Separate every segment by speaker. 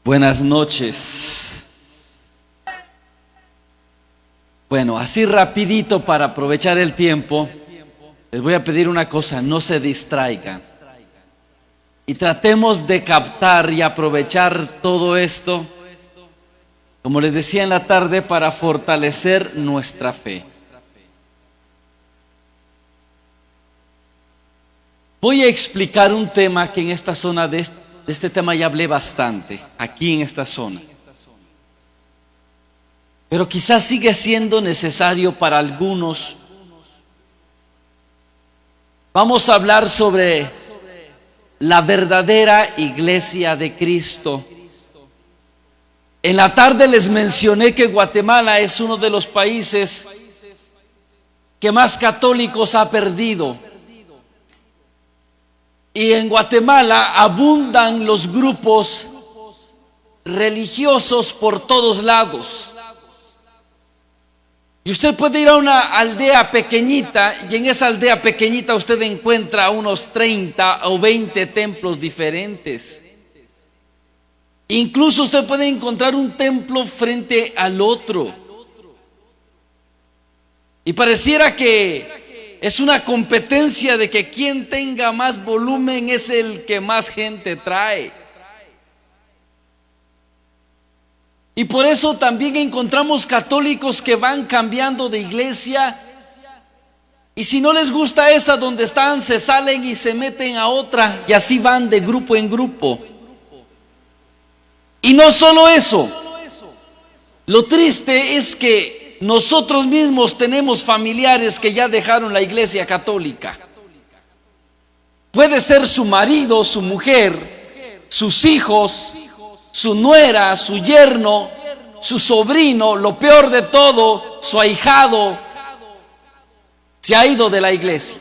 Speaker 1: Buenas noches. Bueno, así rapidito para aprovechar el tiempo, les voy a pedir una cosa: no se distraigan y tratemos de captar y aprovechar todo esto, como les decía en la tarde, para fortalecer nuestra fe. Voy a explicar un tema que en esta zona de este tema ya hablé bastante, aquí en esta zona. Pero quizás sigue siendo necesario para algunos. Vamos a hablar sobre la verdadera iglesia de Cristo. En la tarde les mencioné que Guatemala es uno de los países que más católicos ha perdido. Y en Guatemala abundan los grupos religiosos por todos lados. Y usted puede ir a una aldea pequeñita y en esa aldea pequeñita usted encuentra unos 30 o 20 templos diferentes. Incluso usted puede encontrar un templo frente al otro. Y pareciera que es una competencia de que quien tenga más volumen es el que más gente trae. Y por eso también encontramos católicos que van cambiando de iglesia, y si no les gusta esa donde están, se salen y se meten a otra, y así van de grupo en grupo. Y no solo eso, lo triste es que nosotros mismos tenemos familiares que ya dejaron la iglesia católica. Puede ser su marido, su mujer, sus hijos, su nuera, su yerno, su sobrino, lo peor de todo, su ahijado, se ha ido de la iglesia.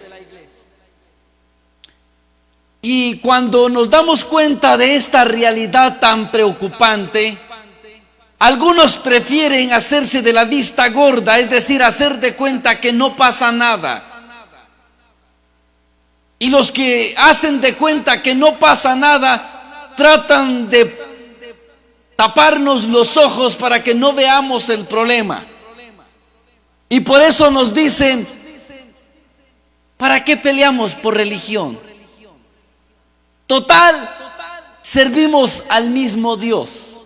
Speaker 1: Y cuando nos damos cuenta de esta realidad tan preocupante, algunos prefieren hacerse de la vista gorda, es decir, hacer de cuenta que no pasa nada. Y los que hacen de cuenta que no pasa nada, tratan de taparnos los ojos para que no veamos el problema. Y por eso nos dicen: ¿para qué peleamos por religión? Total, servimos al mismo Dios.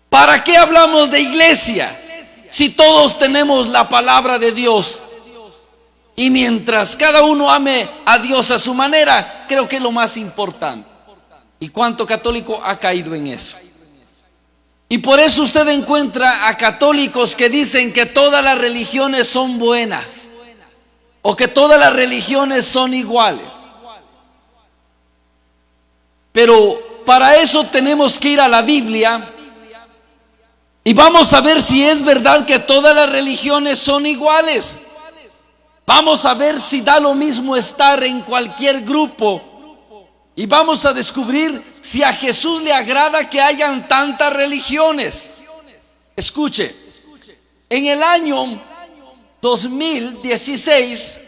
Speaker 1: ¿Para qué hablamos de iglesia si todos tenemos la palabra de Dios? Y mientras cada uno ame a Dios a su manera, creo que es lo más importante. ¿Y cuánto católico ha caído en eso? Y por eso usted encuentra a católicos que dicen que todas las religiones son buenas, o que todas las religiones son iguales. Pero para eso tenemos que ir a la Biblia y vamos a ver si es verdad que todas las religiones son iguales. Vamos a ver si da lo mismo estar en cualquier grupo. Y vamos a descubrir si a Jesús le agrada que hayan tantas religiones. Escuche, en el año 2016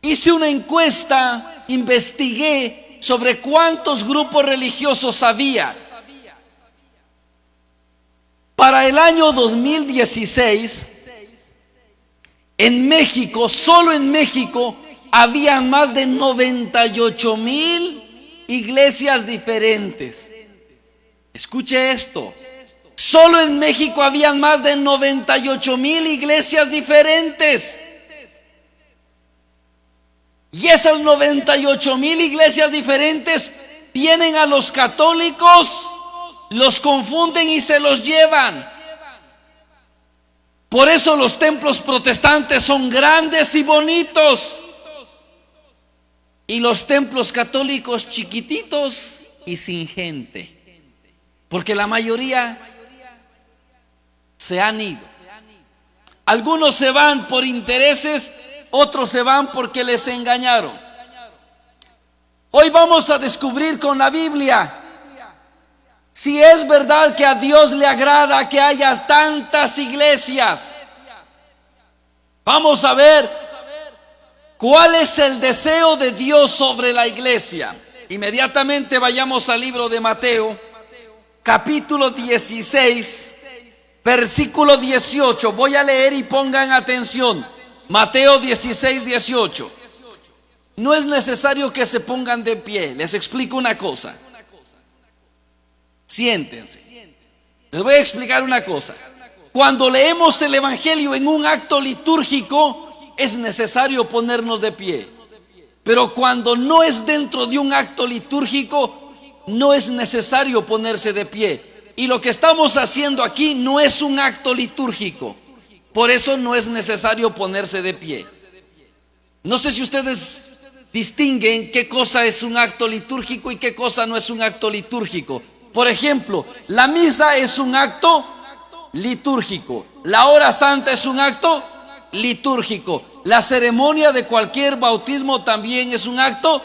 Speaker 1: hice una encuesta, investigué sobre cuántos grupos religiosos había. Para el año 2016, en México, solo en México, había más de 98,000 iglesias diferentes. Escuche esto: solo en México había más de 98,000 iglesias diferentes. Y esas 98,000 iglesias diferentes vienen a los católicos, los confunden y se los llevan. Por eso los templos protestantes son grandes y bonitos, y los templos católicos chiquititos y sin gente, porque la mayoría se han ido. Algunos se van por intereses, otros se van porque les engañaron. Hoy vamos a descubrir con la Biblia si es verdad que a Dios le agrada que haya tantas iglesias. Vamos a ver cuál es el deseo de Dios sobre la iglesia. Inmediatamente vayamos al libro de Mateo, capítulo 16, versículo 18. Voy a leer y pongan atención. Mateo 16, 18. No es necesario que se pongan de pie. Les explico una cosa. Siéntense. Les voy a explicar una cosa. Cuando leemos el Evangelio en un acto litúrgico, es necesario ponernos de pie. Pero cuando no es dentro de un acto litúrgico, no es necesario ponerse de pie. Y lo que estamos haciendo aquí no es un acto litúrgico. Por eso no es necesario ponerse de pie. No sé si ustedes distinguen qué cosa es un acto litúrgico y qué cosa no es un acto litúrgico. Por ejemplo, la misa es un acto litúrgico. La hora santa es un acto litúrgico. La ceremonia de cualquier bautismo también es un acto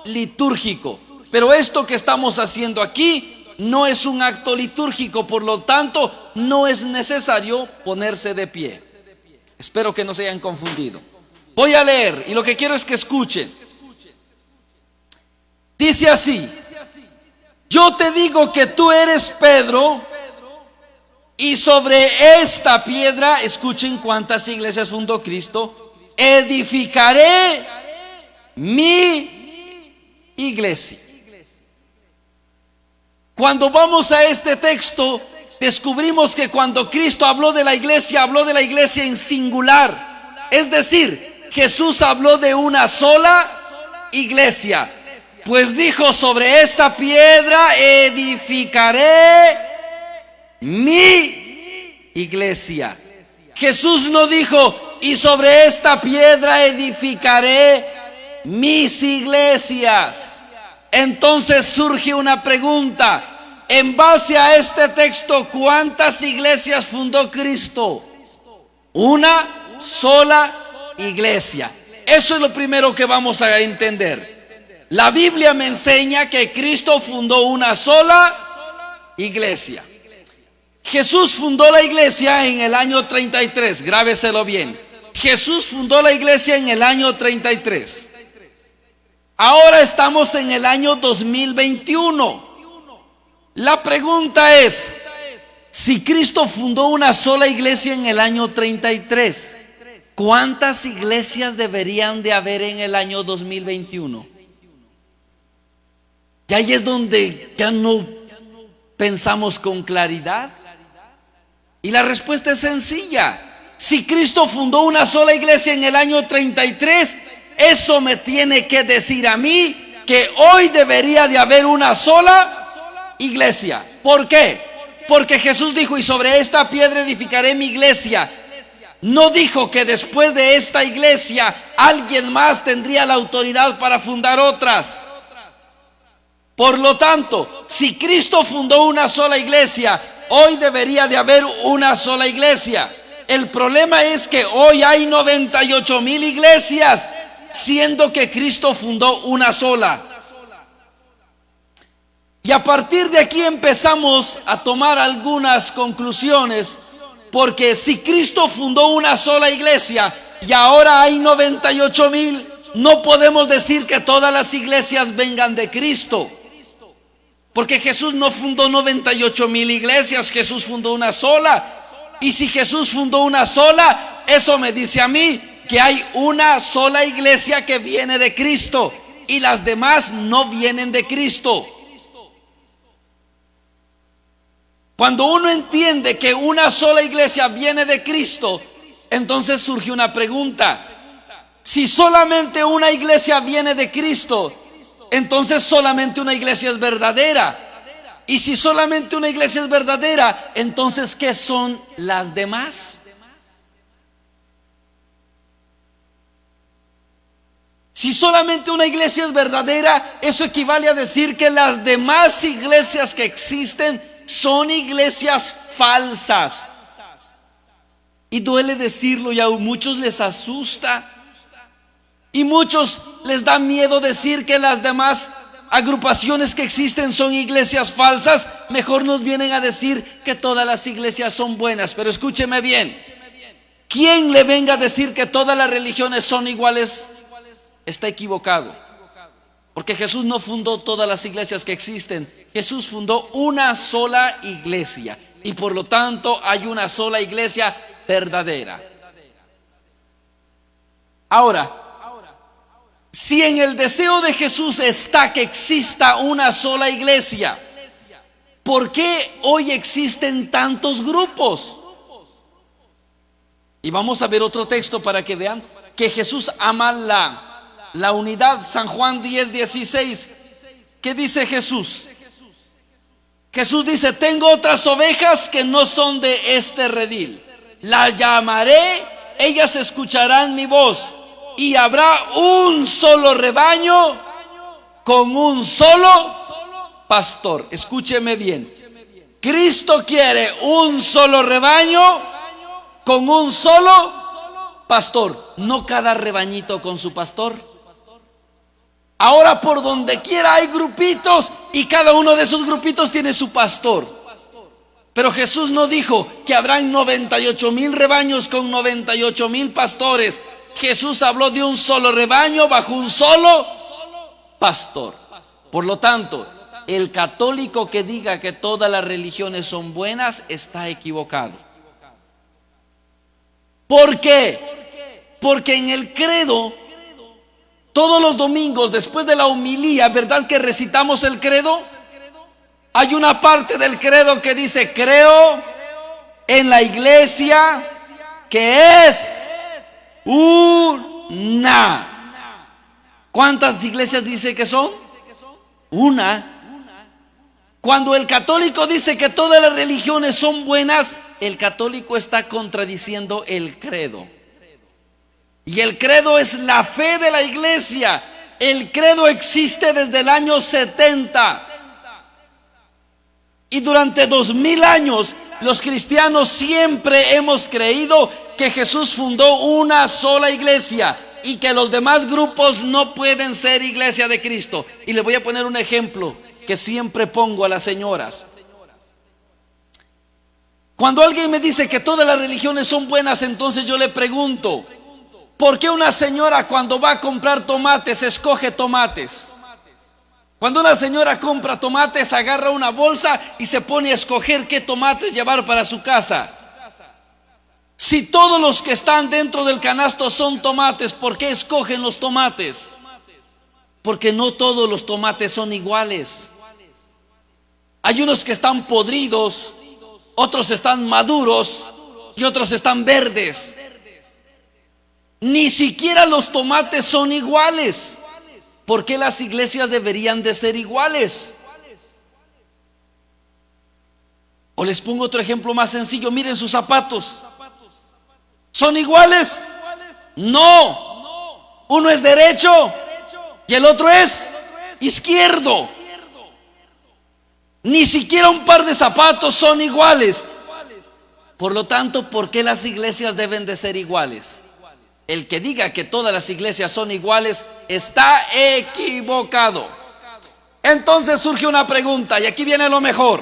Speaker 1: litúrgico. Pero esto que estamos haciendo aquí no es un acto litúrgico, por lo tanto no es necesario ponerse de pie. Espero que no se hayan confundido. Voy a leer y lo que quiero es que escuchen. Dice así: yo te digo que tú eres Pedro, y sobre esta piedra, escuchen cuántas iglesias fundó Cristo, edificaré mi iglesia. Cuando vamos a este texto, descubrimos que cuando Cristo habló de la iglesia en singular. Es decir, Jesús habló de una sola iglesia. Pues dijo: sobre esta piedra edificaré mi iglesia. Jesús no dijo: y sobre esta piedra edificaré mis iglesias. Entonces surge una pregunta. En base a este texto, ¿cuántas iglesias fundó Cristo? Una sola iglesia. Eso es lo primero que vamos a entender. La Biblia me enseña que Cristo fundó una sola iglesia. Jesús fundó la iglesia en el año 33, grábeselo bien. Jesús fundó la iglesia en el año 33. Ahora estamos en el año 2021. La pregunta es: si Cristo fundó una sola iglesia en el año 33, ¿cuántas iglesias deberían de haber en el año 2021? Y ahí es donde ya no pensamos con claridad. Y la respuesta es sencilla. Si Cristo fundó una sola iglesia en el año 33, eso me tiene que decir a mí que hoy debería de haber una sola iglesia. ¿Por qué? Porque Jesús dijo: y sobre esta piedra edificaré mi iglesia. No dijo que después de esta iglesia alguien más tendría la autoridad para fundar otras. Por lo tanto, si Cristo fundó una sola iglesia, hoy debería de haber una sola iglesia. El problema es que hoy hay 98,000 iglesias, siendo que Cristo fundó una sola. Y a partir de aquí empezamos a tomar algunas conclusiones, porque si Cristo fundó una sola iglesia y ahora hay 98,000, no podemos decir que todas las iglesias vengan de Cristo. Porque Jesús no fundó 98,000 iglesias, Jesús fundó una sola. Y si Jesús fundó una sola, eso me dice a mí que hay una sola iglesia que viene de Cristo y las demás no vienen de Cristo. Cuando uno entiende que una sola iglesia viene de Cristo, entonces surge una pregunta. Si solamente una iglesia viene de Cristo, entonces solamente una iglesia es verdadera. Y si solamente una iglesia es verdadera, entonces ¿qué son las demás? Si solamente una iglesia es verdadera, eso equivale a decir que las demás iglesias que existen son iglesias falsas. Y duele decirlo, y a muchos les asusta. Y muchos les da miedo decir que las demás agrupaciones que existen son iglesias falsas. Mejor nos vienen a decir que todas las iglesias son buenas. Pero escúcheme bien: quien le venga a decir que todas las religiones son iguales está equivocado. Porque Jesús no fundó todas las iglesias que existen. Jesús fundó una sola iglesia. Y por lo tanto hay una sola iglesia verdadera. Ahora, si en el deseo de Jesús está que exista una sola iglesia, ¿por qué hoy existen tantos grupos? Y vamos a ver otro texto para que vean que Jesús ama la unidad. San Juan 10:16. ¿Qué dice Jesús? Jesús dice: tengo otras ovejas que no son de este redil. Las llamaré, ellas escucharán mi voz, y habrá un solo rebaño con un solo pastor. Escúcheme bien. Cristo quiere un solo rebaño con un solo pastor, no cada rebañito con su pastor. Ahora por donde quiera hay grupitos y cada uno de esos grupitos tiene su pastor. Pero Jesús no dijo que habrán 98,000 rebaños con 98,000 pastores. Jesús habló de un solo rebaño bajo un solo pastor. Por lo tanto, el católico que diga que todas las religiones son buenas está equivocado. ¿Por qué? Porque en el credo, todos los domingos después de la homilía, ¿verdad que recitamos el credo? Hay una parte del credo que dice: creo en la iglesia que es una. ¿Cuántas iglesias dice que son? Una. Cuando el católico dice que todas las religiones son buenas, el católico está contradiciendo el credo. Y el credo es la fe de la iglesia. El credo existe desde el año 70. Y durante 2000 años los cristianos siempre hemos creído que Jesús fundó una sola iglesia y que los demás grupos no pueden ser iglesia de Cristo. Y le voy a poner un ejemplo que siempre pongo a las señoras. Cuando alguien me dice que todas las religiones son buenas, entonces yo le pregunto: ¿por qué una señora cuando va a comprar tomates escoge tomates? Cuando una señora compra tomates, agarra una bolsa y se pone a escoger qué tomates llevar para su casa. Si todos los que están dentro del canasto son tomates, ¿por qué escogen los tomates? Porque no todos los tomates son iguales. Hay unos que están podridos, otros están maduros y otros están verdes. Ni siquiera los tomates son iguales. ¿Por qué las iglesias deberían de ser iguales? O les pongo otro ejemplo más sencillo. Miren sus zapatos. ¿Son iguales? No. Uno es derecho y el otro es izquierdo. Ni siquiera un par de zapatos son iguales. Por lo tanto, ¿por qué las iglesias deben de ser iguales? El que diga que todas las iglesias son iguales está equivocado. Entonces surge una pregunta, y aquí viene lo mejor.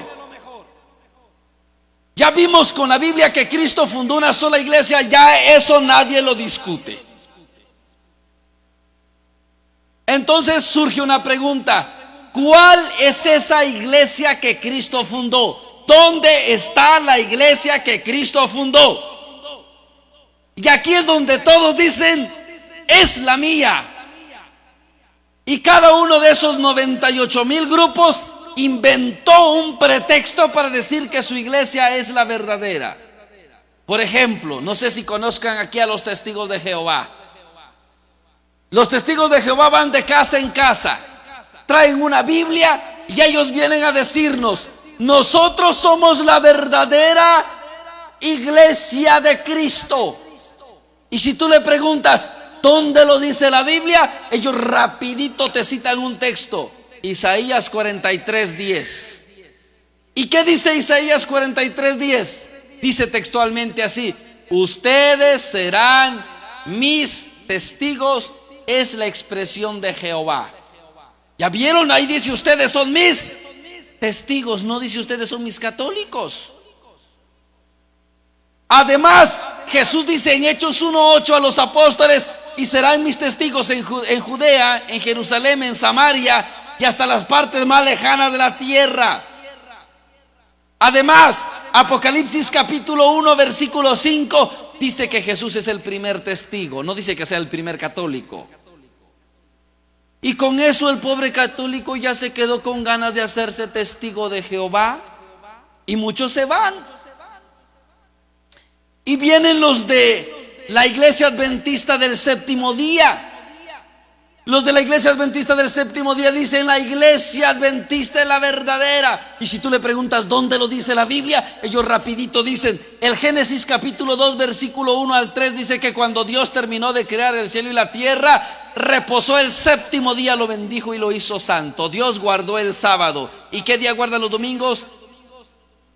Speaker 1: Ya vimos con la Biblia que Cristo fundó una sola iglesia, ya eso nadie lo discute. Entonces surge una pregunta: ¿cuál es esa iglesia que Cristo fundó? ¿Dónde está la iglesia que Cristo fundó? Y aquí es donde todos dicen: es la mía. Y cada uno de esos 98,000 grupos inventó un pretexto para decir que su iglesia es la verdadera. Por ejemplo, no sé si conozcan aquí a los testigos de Jehová. Los testigos de Jehová van de casa en casa, traen una Biblia y ellos vienen a decirnos: nosotros somos la verdadera iglesia de Cristo. Y si tú le preguntas: ¿dónde lo dice la Biblia?, ellos rapidito te citan un texto: Isaías 43:10. ¿Y qué dice Isaías 43:10? Dice textualmente así: ustedes serán mis testigos. Es la expresión de Jehová. ¿Ya vieron? Ahí dice: ustedes son mis testigos. No dice: ustedes son mis católicos. Además, Jesús dice en Hechos 1:8 a los apóstoles: y serán mis testigos en Judea, en Jerusalén, en Samaria y hasta las partes más lejanas de la tierra. Además, Apocalipsis capítulo 1 versículo 5 dice que Jesús es el primer testigo, no dice que sea el primer católico. Y con eso el pobre católico ya se quedó con ganas de hacerse testigo de Jehová, y muchos se van. Y vienen los de la iglesia adventista del séptimo día. Los de la iglesia adventista del séptimo día dicen: la iglesia adventista es la verdadera. Y si tú le preguntas dónde lo dice la Biblia, ellos rapidito dicen: el Génesis capítulo 2 versículo 1 al 3 dice que cuando Dios terminó de crear el cielo y la tierra, reposó el séptimo día, lo bendijo y lo hizo santo. Dios guardó el sábado. ¿Y qué día guardan los domingos?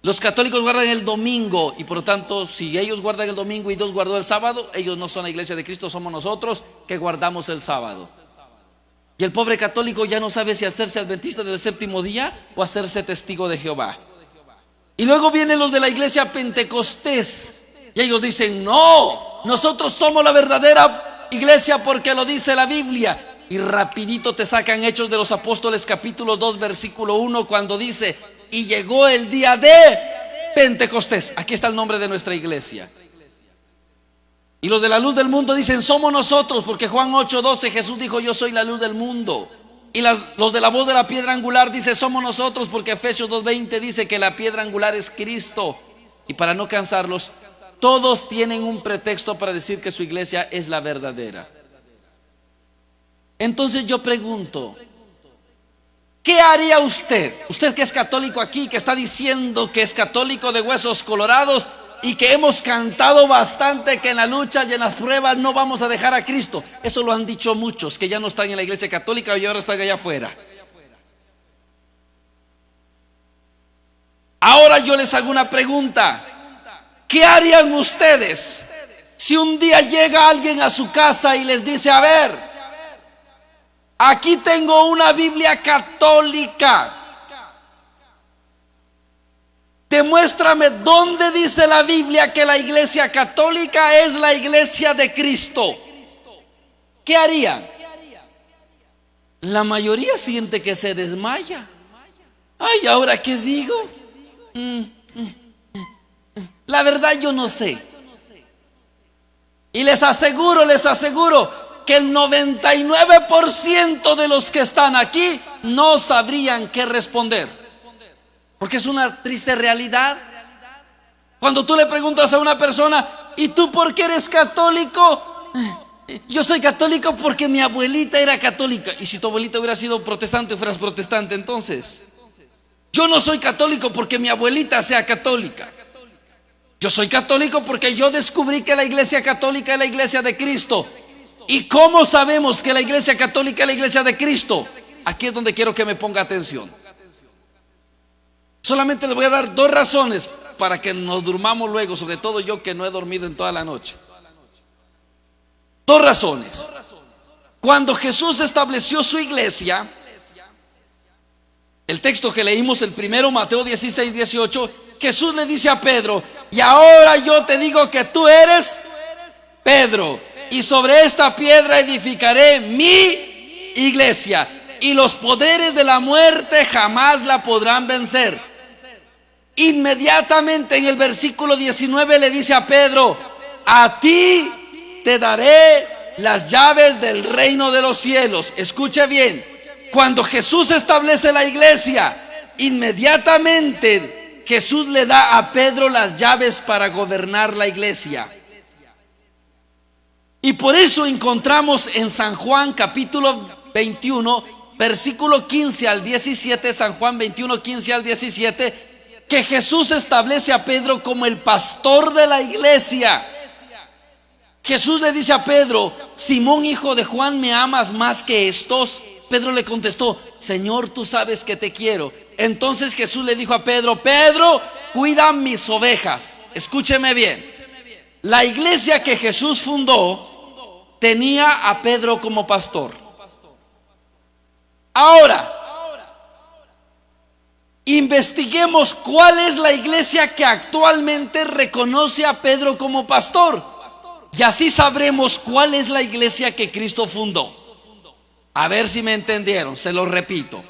Speaker 1: Los católicos guardan el domingo, y por lo tanto, si ellos guardan el domingo y Dios guardó el sábado, ellos no son la iglesia de Cristo, somos nosotros que guardamos el sábado. Y el pobre católico ya no sabe si hacerse adventista del séptimo día o hacerse testigo de Jehová. Y luego vienen los de la iglesia pentecostés, y ellos dicen: no, nosotros somos la verdadera iglesia porque lo dice la Biblia. Y rapidito te sacan Hechos de los Apóstoles capítulo 2 versículo 1, cuando dice: y llegó el día de Pentecostés. Aquí está el nombre de nuestra iglesia. Y los de la luz del mundo dicen: somos nosotros, porque Juan 8:12 Jesús dijo: yo soy la luz del mundo. Y los de la voz de la piedra angular dicen: somos nosotros, porque Efesios 2:20 dice que la piedra angular es Cristo. Y para no cansarlos, todos tienen un pretexto para decir que su iglesia es la verdadera. Entonces yo pregunto: ¿qué haría usted? Usted que es católico aquí, que está diciendo que es católico de huesos colorados, y que hemos cantado bastante que en la lucha y en las pruebas no vamos a dejar a Cristo. Eso lo han dicho muchos que ya no están en la iglesia católica y ahora están allá afuera. Ahora yo les hago una pregunta: ¿qué harían ustedes si un día llega alguien a su casa y les dice: a ver, aquí tengo una Biblia católica, demuéstrame dónde dice la Biblia que la iglesia católica es la iglesia de Cristo? ¿Qué harían? La mayoría siente que se desmaya. Ay, ¿ahora qué digo? La verdad yo no sé. Y les aseguro que el 99% de los que están aquí no sabrían qué responder. Porque es una triste realidad. Cuando tú le preguntas a una persona: ¿y tú por qué eres católico? Yo soy católico porque mi abuelita era católica. Y si tu abuelita hubiera sido protestante, fueras protestante entonces. Yo no soy católico porque mi abuelita sea católica. Yo soy católico porque yo descubrí que la iglesia católica es la iglesia de Cristo. ¿Y cómo sabemos que la iglesia católica es la iglesia de Cristo? Aquí es donde quiero que me ponga atención. Solamente les voy a dar dos razones para que nos durmamos luego, sobre todo yo que no he dormido en toda la noche. Dos razones. Cuando Jesús estableció su iglesia, el texto que leímos, el primero, Mateo 16:18, Jesús le dice a Pedro: y ahora yo te digo que tú eres Pedro, y sobre esta piedra edificaré mi iglesia, y los poderes de la muerte jamás la podrán vencer. Inmediatamente en el versículo 19 le dice a Pedro: a ti te daré las llaves del reino de los cielos. Escuche bien, cuando Jesús establece la iglesia, inmediatamente Jesús le da a Pedro las llaves para gobernar la iglesia. Y por eso encontramos en San Juan capítulo 21 versículo 15 al 17, San Juan 21, 15 al 17, que Jesús establece a Pedro como el pastor de la iglesia. Jesús le dice a Pedro: Simón, hijo de Juan, ¿me amas más que estos? Pedro le contestó: Señor, tú sabes que te quiero. Entonces Jesús le dijo a Pedro: Pedro, cuida mis ovejas. Escúcheme bien. La iglesia que Jesús fundó tenía a Pedro como pastor. Ahora, investiguemos cuál es la iglesia que actualmente reconoce a Pedro como pastor. Y así sabremos cuál es la iglesia que Cristo fundó. A ver si me entendieron, se lo repito.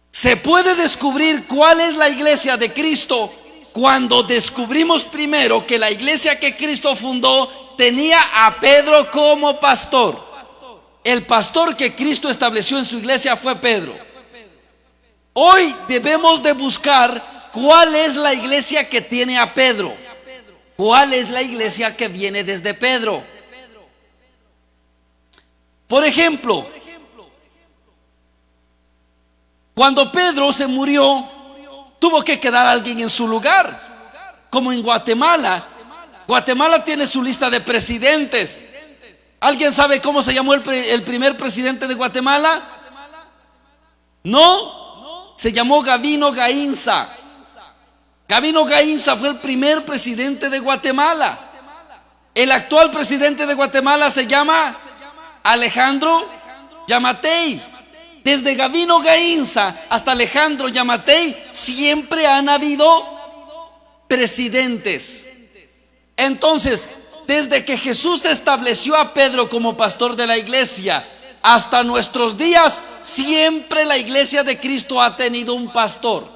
Speaker 1: Se puede descubrir cuál es la iglesia de Cristo cuando descubrimos primero que la iglesia que Cristo fundó tenía a Pedro como pastor. El pastor que Cristo estableció en su iglesia fue Pedro. Hoy debemos de buscar cuál es la iglesia que tiene a Pedro. ¿Cuál es la iglesia que viene desde Pedro? Por ejemplo, cuando Pedro se murió, tuvo que quedar alguien en su lugar, como en Guatemala. Guatemala tiene su lista de presidentes. ¿Alguien sabe cómo se llamó el primer presidente de Guatemala? No, se llamó Gavino Gainza. Gavino Gainza fue el primer presidente de Guatemala. El actual presidente de Guatemala se llama Alejandro Yamatei. Desde Gavino Gainza hasta Alejandro Yamatei siempre han habido presidentes. Entonces, desde que Jesús estableció a Pedro como pastor de la iglesia hasta nuestros días, siempre la iglesia de Cristo ha tenido un pastor.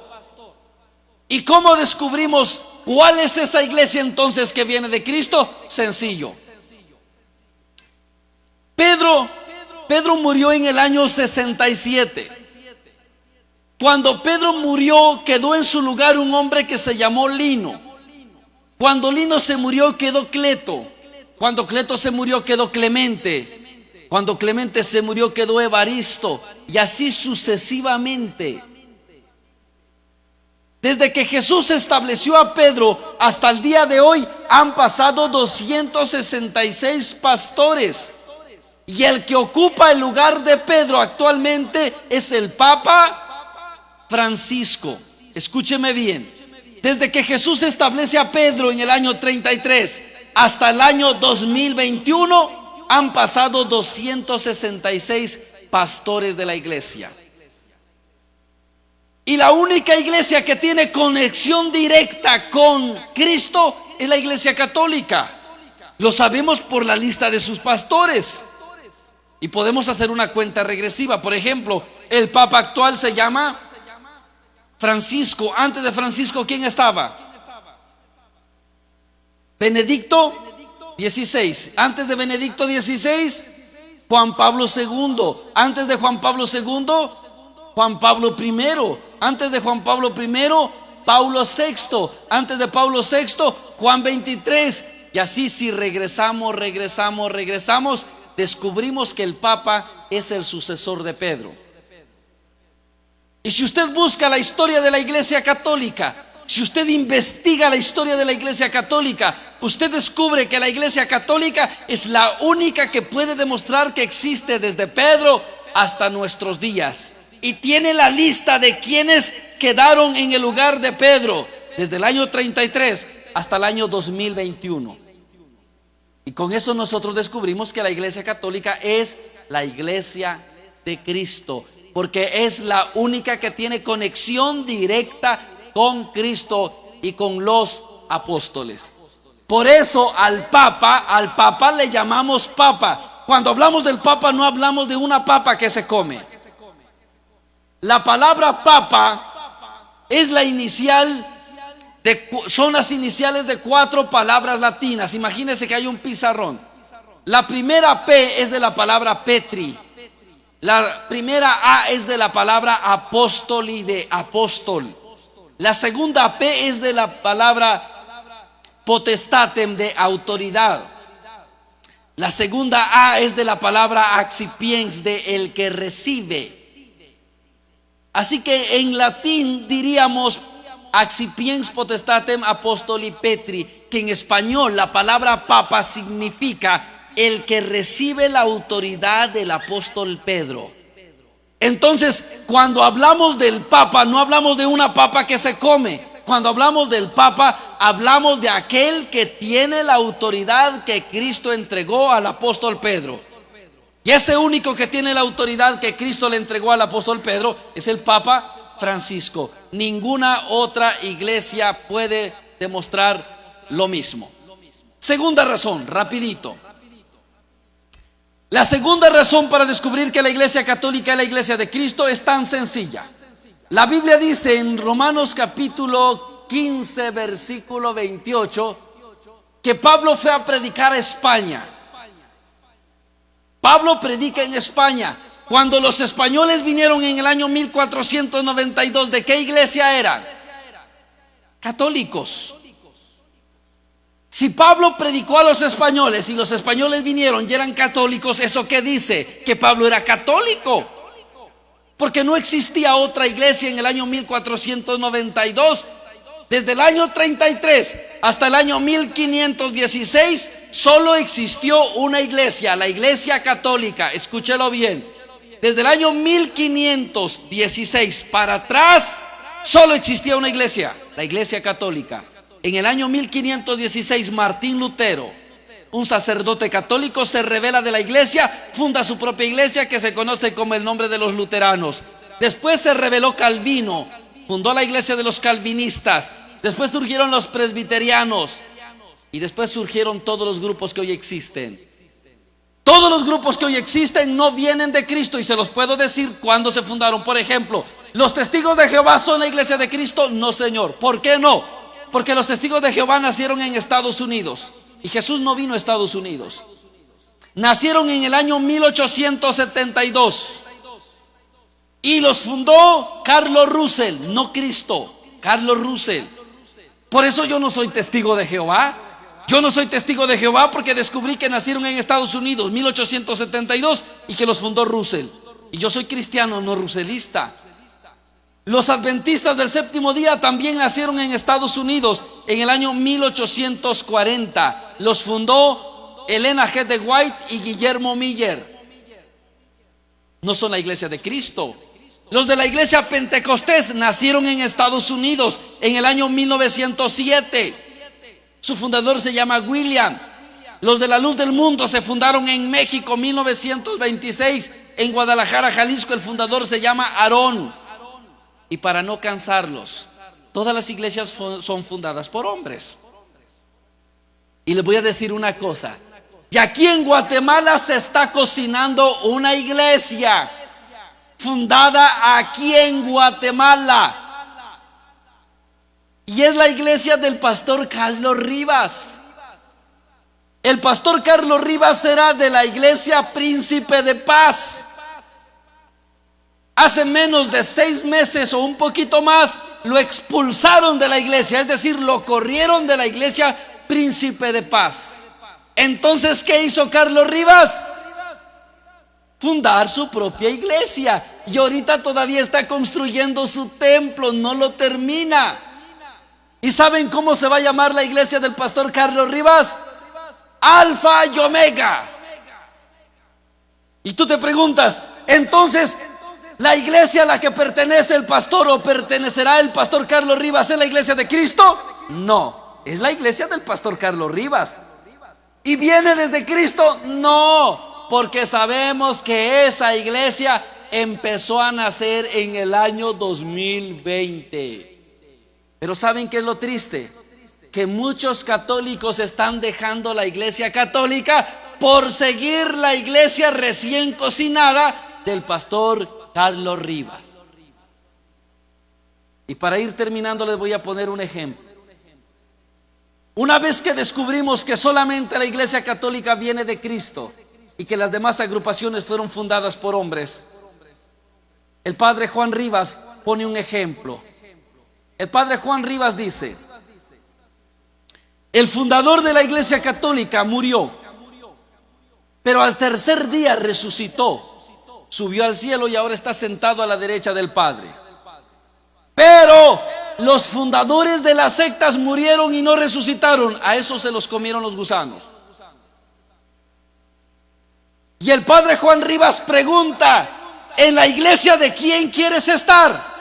Speaker 1: ¿Y cómo descubrimos cuál es esa iglesia entonces que viene de Cristo? Sencillo. Pedro murió en el año 67. Cuando Pedro murió, quedó en su lugar un hombre que se llamó Lino. Cuando Lino se murió, quedó Cleto. Cuando Cleto se murió, quedó Clemente. Cuando Clemente se murió, quedó Evaristo. Y así sucesivamente. Desde que Jesús estableció a Pedro hasta el día de hoy, han pasado 266 pastores. Y el que ocupa el lugar de Pedro actualmente es el Papa Francisco. Escúcheme bien. Desde que Jesús establece a Pedro en el año 33 hasta el año 2021, han pasado 266 pastores de la iglesia. Y la única iglesia que tiene conexión directa con Cristo es la iglesia católica. Lo sabemos por la lista de sus pastores. Y podemos hacer una cuenta regresiva. Por ejemplo, el Papa actual se llama Francisco. Antes de Francisco, ¿quién estaba? Benedicto XVI. Antes de Benedicto XVI, Juan Pablo II. Antes de Juan Pablo II, Juan Pablo I. Antes de Juan Pablo I, Paulo VI. Antes de Paulo VI, Juan XXIII. Y así, si regresamos, descubrimos que el Papa es el sucesor de Pedro. Y si usted busca la historia de la Iglesia Católica, si usted investiga la historia de la Iglesia Católica, usted descubre que la Iglesia Católica es la única que puede demostrar que existe desde Pedro hasta nuestros días. Y tiene la lista de quienes quedaron en el lugar de Pedro desde el año 33 hasta el año 2021. Y con eso nosotros descubrimos que la Iglesia Católica es la Iglesia de Cristo, porque es la única que tiene conexión directa con Cristo y con los apóstoles. Por eso al Papa le llamamos Papa. Cuando hablamos del Papa, no hablamos de una papa que se come. La palabra Papa es la inicial son las iniciales de 4 palabras latinas. Imagínense que hay un pizarrón. La primera P es de la palabra Petri. La primera A es de la palabra apóstoli, de apóstol. La segunda P es de la palabra potestatem, de autoridad. La segunda A es de la palabra accipiens, de el que recibe. Así que en latín diríamos accipiens potestatem apostoli Petri, que en español la palabra papa significa el que recibe la autoridad del apóstol Pedro. Entonces, cuando hablamos del Papa, no hablamos de una papa que se come. Cuando hablamos del Papa, hablamos de aquel que tiene la autoridad que Cristo entregó al apóstol Pedro. Y ese único que tiene la autoridad que Cristo le entregó al apóstol Pedro es el Papa Francisco. Ninguna otra iglesia puede demostrar lo mismo. Segunda razón, rapidito. La segunda razón para descubrir que la Iglesia Católica es la Iglesia de Cristo es tan sencilla. La Biblia dice en Romanos capítulo 15, versículo 28, que Pablo fue a predicar a España. Pablo predica en España. Cuando los españoles vinieron en el año 1492, ¿de qué iglesia eran? Católicos. Si Pablo predicó a los españoles y los españoles vinieron y eran católicos, ¿eso qué dice? Que Pablo era católico. Porque no existía otra iglesia en el año 1492. Desde el año 33 hasta el año 1516 solo existió una iglesia, la Iglesia Católica. Escúchelo bien. Desde el año 1516 para atrás solo existía una iglesia, la Iglesia Católica. En el año 1516 Martín Lutero, un sacerdote católico, se rebela de la iglesia, funda su propia iglesia que se conoce como el nombre de los luteranos. Después se rebeló Calvino, fundó la iglesia de los calvinistas. Después surgieron los presbiterianos y después surgieron todos los grupos que hoy existen. Todos los grupos que hoy existen no vienen de Cristo, y se los puedo decir cuándo se fundaron. Por ejemplo, ¿los testigos de Jehová son la iglesia de Cristo? No, señor. ¿Por qué no? Porque los testigos de Jehová nacieron en Estados Unidos y Jesús no vino a Estados Unidos. Nacieron en el año 1872 y los fundó Carlos Russell, no Cristo, Carlos Russell. Por eso yo no soy testigo de Jehová. Yo no soy testigo de Jehová porque descubrí que nacieron en Estados Unidos 1872 y que los fundó Russell. Y yo soy cristiano, no russelista. Los adventistas del séptimo día también nacieron en Estados Unidos en el año 1840. Los fundó Elena G. de White y Guillermo Miller. No son la iglesia de Cristo. Los de la iglesia Pentecostés nacieron en Estados Unidos en el año 1907. Su fundador se llama William. Los de la Luz del Mundo se fundaron en México 1926. En Guadalajara, Jalisco, el fundador se llama Aarón. Y para no cansarlos, todas las iglesias son fundadas por hombres. Y les voy a decir una cosa. Y aquí en Guatemala se está cocinando una iglesia fundada aquí en Guatemala. Y es la iglesia del pastor Carlos Rivas. El pastor Carlos Rivas era de la iglesia Príncipe de Paz. Hace menos de 6 meses o un poquito más lo expulsaron de la iglesia, es decir, lo corrieron de la iglesia Príncipe de Paz. Entonces, ¿qué hizo Carlos Rivas? Fundar su propia iglesia. Y ahorita todavía está construyendo su templo, no lo termina. ¿Y saben cómo se va a llamar la iglesia del pastor Carlos Rivas? Alfa y Omega. Y tú te preguntas, entonces, ¿la iglesia a la que pertenece el pastor o pertenecerá el pastor Carlos Rivas es la iglesia de Cristo? No, es la iglesia del pastor Carlos Rivas. ¿Y viene desde Cristo? No, porque sabemos que esa iglesia empezó a nacer en el año 2020. Pero ¿saben qué es lo triste? Que muchos católicos están dejando la iglesia católica por seguir la iglesia recién cocinada del pastor Carlos Rivas. Y para ir terminando les voy a poner un ejemplo. Una vez que descubrimos que solamente la iglesia católica viene de Cristo y que las demás agrupaciones fueron fundadas por hombres, el padre Juan Rivas pone un ejemplo. El padre Juan Rivas dice: el fundador de la iglesia católica murió, pero al tercer día resucitó, subió al cielo y ahora está sentado a la derecha del Padre. Pero los fundadores de las sectas murieron y no resucitaron. A esos se los comieron los gusanos. Y el padre Juan Rivas pregunta: ¿en la iglesia de quién quieres estar?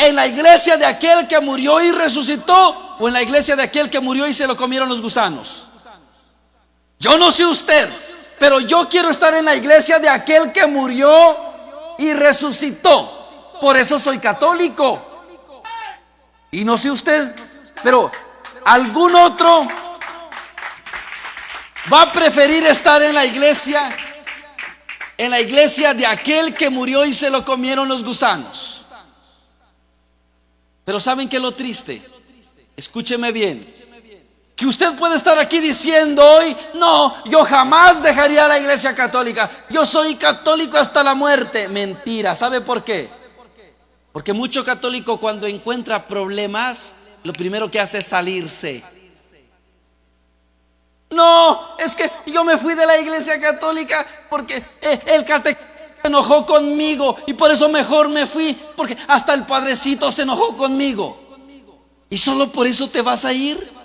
Speaker 1: ¿En la iglesia de aquel que murió y resucitó o en la iglesia de aquel que murió y se lo comieron los gusanos? Yo no sé usted, pero yo quiero estar en la iglesia de aquel que murió y resucitó. Por eso soy católico. Y no sé usted, pero algún otro va a preferir estar en la iglesia de aquel que murió y se lo comieron los gusanos. Pero ¿saben qué es lo triste? Escúcheme bien, que usted puede estar aquí diciendo hoy: no, yo jamás dejaría la iglesia católica, yo soy católico hasta la muerte. Mentira. ¿Sabe por qué? Porque mucho católico, cuando encuentra problemas, lo primero que hace es salirse. No, es que yo me fui de la iglesia católica porque el catequista se enojó conmigo y por eso mejor me fui, porque hasta el padrecito se enojó conmigo. ¿Y solo por eso te vas a ir?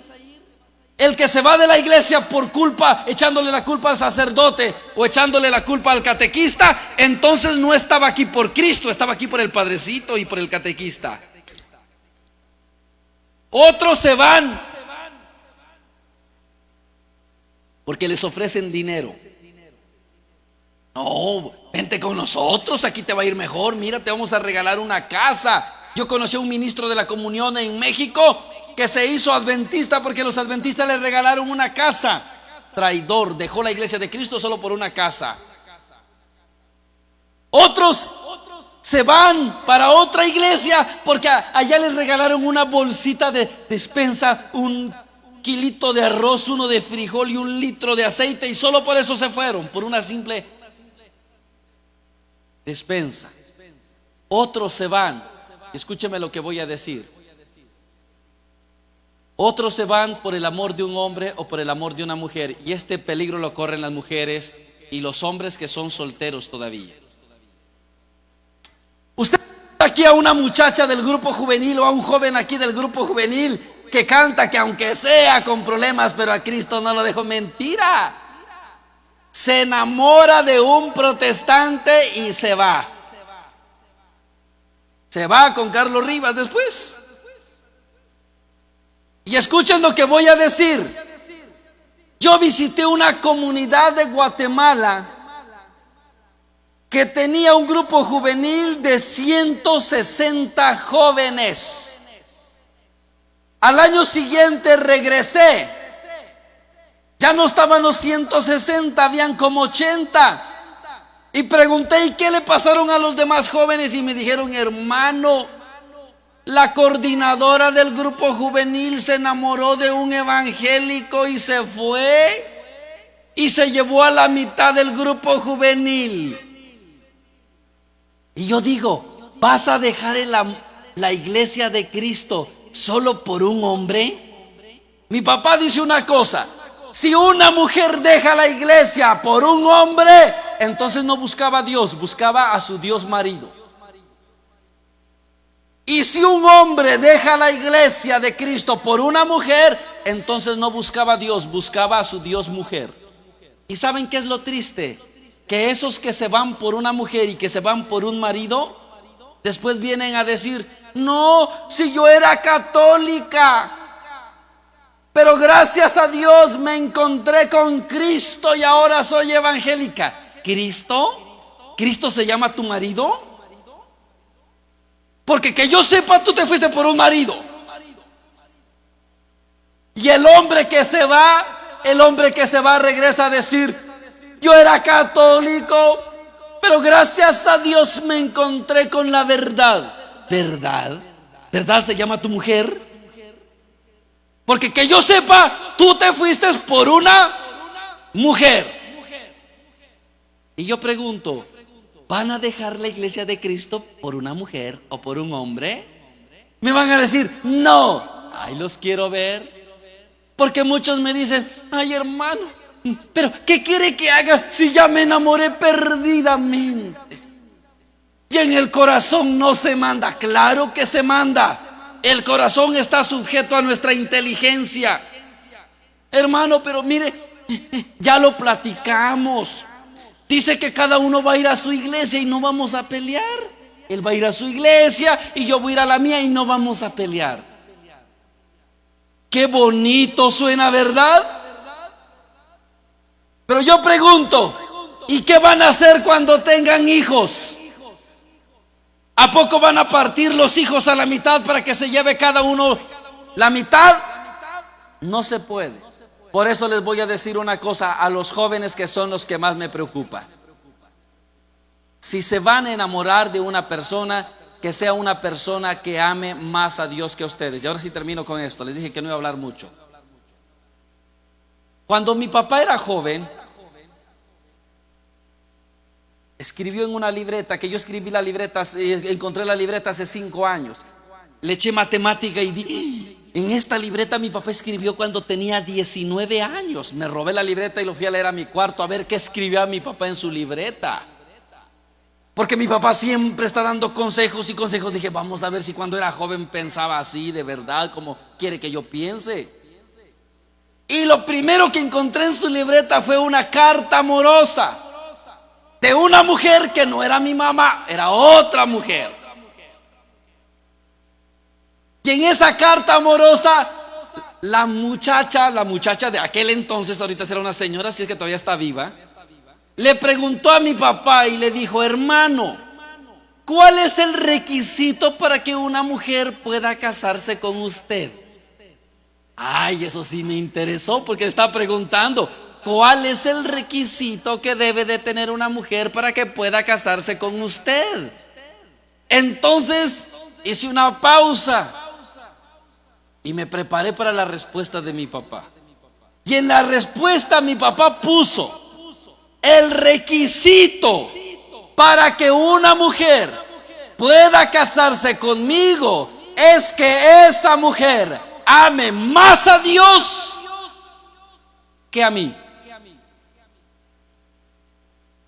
Speaker 1: El que se va de la iglesia por culpa, echándole la culpa al sacerdote o echándole la culpa al catequista, entonces no estaba aquí por Cristo, estaba aquí por el padrecito y por el catequista. Otros se van porque les ofrecen dinero. No, vente con nosotros, aquí te va a ir mejor. Mira, te vamos a regalar una casa. Yo conocí a un ministro de la comunión en México que se hizo adventista porque los adventistas le regalaron una casa. Traidor, dejó la iglesia de Cristo solo por una casa. Otros se van para otra iglesia porque allá les regalaron una bolsita de despensa, un kilito de arroz, uno de frijol y un litro de aceite, y solo por eso se fueron, por una simple despensa. Otros se van, escúcheme lo que voy a decir. Otros se van por el amor de un hombre o por el amor de una mujer, y este peligro lo corren las mujeres y los hombres que son solteros todavía. Usted aquí a una muchacha del grupo juvenil o a un joven aquí del grupo juvenil que canta que aunque sea con problemas, pero a Cristo no lo dejó. Mentira. Se enamora de un protestante y se va. Se va con Carlos Rivas después. Y escuchen lo que voy a decir. Yo visité una comunidad de Guatemala que tenía un grupo juvenil de 160 jóvenes. Al año siguiente regresé. Ya no estaban los 160, habían como 80. Y pregunté: ¿y qué le pasaron a los demás jóvenes? Y me dijeron: hermano, la coordinadora del grupo juvenil se enamoró de un evangélico y se fue y se llevó a la mitad del grupo juvenil. Y yo digo: ¿vas a dejar la iglesia de Cristo solo por un hombre? Mi papá dice una cosa: si una mujer deja la iglesia por un hombre, entonces no buscaba a Dios, buscaba a su Dios marido. Y si un hombre deja la iglesia de Cristo por una mujer, entonces no buscaba a Dios, buscaba a su Dios mujer. ¿Y saben qué es lo triste? Que esos que se van por una mujer y que se van por un marido, después vienen a decir: no, si yo era católica, pero gracias a Dios me encontré con Cristo y ahora soy evangélica. ¿Cristo? ¿Cristo se llama tu marido? Porque que yo sepa, tú te fuiste por un marido. Y el hombre que se va regresa a decir: yo era católico, pero gracias a Dios me encontré con la verdad. ¿Verdad? ¿Verdad se llama tu mujer? Porque que yo sepa, tú te fuiste por una mujer. Y yo pregunto: ¿van a dejar la iglesia de Cristo por una mujer o por un hombre? Me van a decir: no. Ay, los quiero ver. Porque muchos me dicen: ay, hermano, pero ¿qué quiere que haga si ya me enamoré perdidamente? Y en el corazón no se manda. Claro que se manda. El corazón está sujeto a nuestra inteligencia. Hermano, pero mire, ya lo platicamos. Dice que cada uno va a ir a su iglesia y no vamos a pelear. Él va a ir a su iglesia y yo voy a ir a la mía y no vamos a pelear. Qué bonito suena, ¿verdad? Pero yo pregunto: ¿y qué van a hacer cuando tengan hijos? ¿A poco van a partir los hijos a la mitad para que se lleve cada uno la mitad? No se puede. Por eso les voy a decir una cosa a los jóvenes, que son los que más me preocupa. Si se van a enamorar de una persona, que sea una persona que ame más a Dios que a ustedes. Y ahora sí termino con esto. Les dije que no iba a hablar mucho. Cuando mi papá era joven, escribió en una libreta, que yo escribí la libreta, encontré la libreta hace 5 años. Le eché matemática y di, en esta libreta mi papá escribió cuando tenía 19 años. Me robé la libreta y lo fui a leer a mi cuarto a ver qué escribía mi papá en su libreta. Porque mi papá siempre está dando consejos y consejos. Dije, vamos a ver si cuando era joven pensaba así, de verdad, como quiere que yo piense. Y lo primero que encontré en su libreta fue una carta amorosa de una mujer que no era mi mamá, era otra mujer. Y en esa carta amorosa, la muchacha de aquel entonces, ahorita será una señora, si es que todavía está viva, le preguntó a mi papá y le dijo: hermano, ¿cuál es el requisito para que una mujer pueda casarse con usted? Ay, eso sí me interesó, porque está preguntando ¿cuál es el requisito que debe de tener una mujer para que pueda casarse con usted? Entonces hice una pausa y me preparé para la respuesta de mi papá. Y en la respuesta mi papá puso: el requisito para que una mujer pueda casarse conmigo es que esa mujer ame más a Dios que a mí.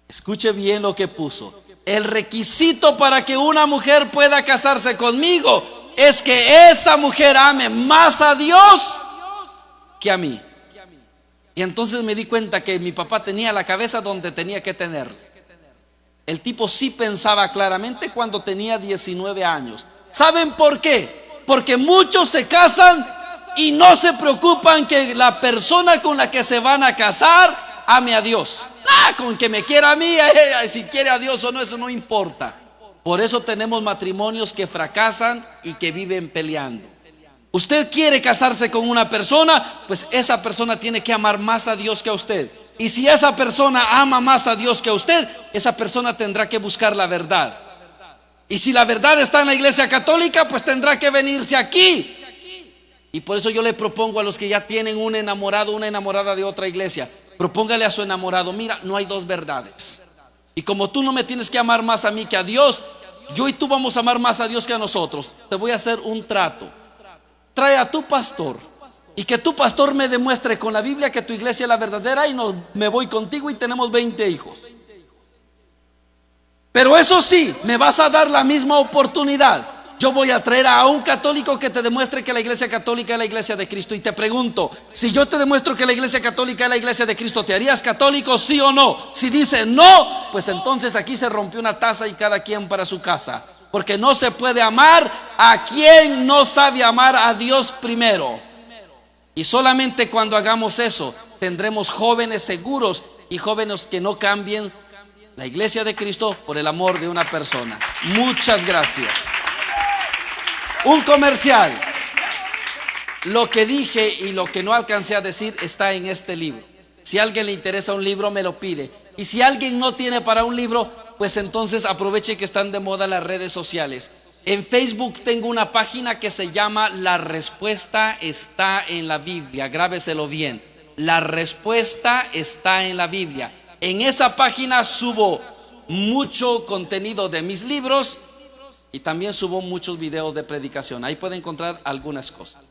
Speaker 1: Escuche bien lo que puso: el requisito para que una mujer pueda casarse conmigo es que esa mujer ame más a Dios que a mí. Y entonces me di cuenta que mi papá tenía la cabeza donde tenía que tener. El tipo sí pensaba claramente cuando tenía 19 años. ¿Saben por qué? Porque muchos se casan y no se preocupan que la persona con la que se van a casar ame a Dios. Con que me quiera a mí, si quiere a Dios o no, eso no importa. Por eso tenemos matrimonios que fracasan y que viven peleando. Usted quiere casarse con una persona, pues esa persona tiene que amar más a Dios que a usted. Y si esa persona ama más a Dios que a usted, esa persona tendrá que buscar la verdad. Y si la verdad está en la iglesia católica, pues tendrá que venirse aquí. Y por eso yo le propongo a los que ya tienen un enamorado, una enamorada de otra iglesia, propóngale a su enamorado: mira, no hay dos verdades. Y como tú no me tienes que amar más a mí que a Dios, yo y tú vamos a amar más a Dios que a nosotros. Te voy a hacer un trato. Trae a tu pastor y que tu pastor me demuestre con la Biblia que tu iglesia es la verdadera, y me voy contigo y tenemos 20 hijos. Pero eso sí, me vas a dar la misma oportunidad. Yo voy a traer a un católico que te demuestre que la iglesia católica es la iglesia de Cristo. Y te pregunto, si yo te demuestro que la iglesia católica es la iglesia de Cristo, ¿te harías católico, sí o no? Si dice no, pues entonces aquí se rompió una taza y cada quien para su casa. Porque no se puede amar a quien no sabe amar a Dios primero. Y solamente cuando hagamos eso, tendremos jóvenes seguros y jóvenes que no cambien la iglesia de Cristo por el amor de una persona. Muchas gracias. Un comercial. Lo que dije y lo que no alcancé a decir está en este libro. Si a alguien le interesa un libro, me lo pide. Y si alguien no tiene para un libro, pues entonces aproveche que están de moda las redes sociales. En Facebook tengo una página que se llama La Respuesta Está en la Biblia. Grábeselo bien: La Respuesta Está en la Biblia. En esa página subo mucho contenido de mis libros y también subo muchos videos de predicación. Ahí puede encontrar algunas cosas.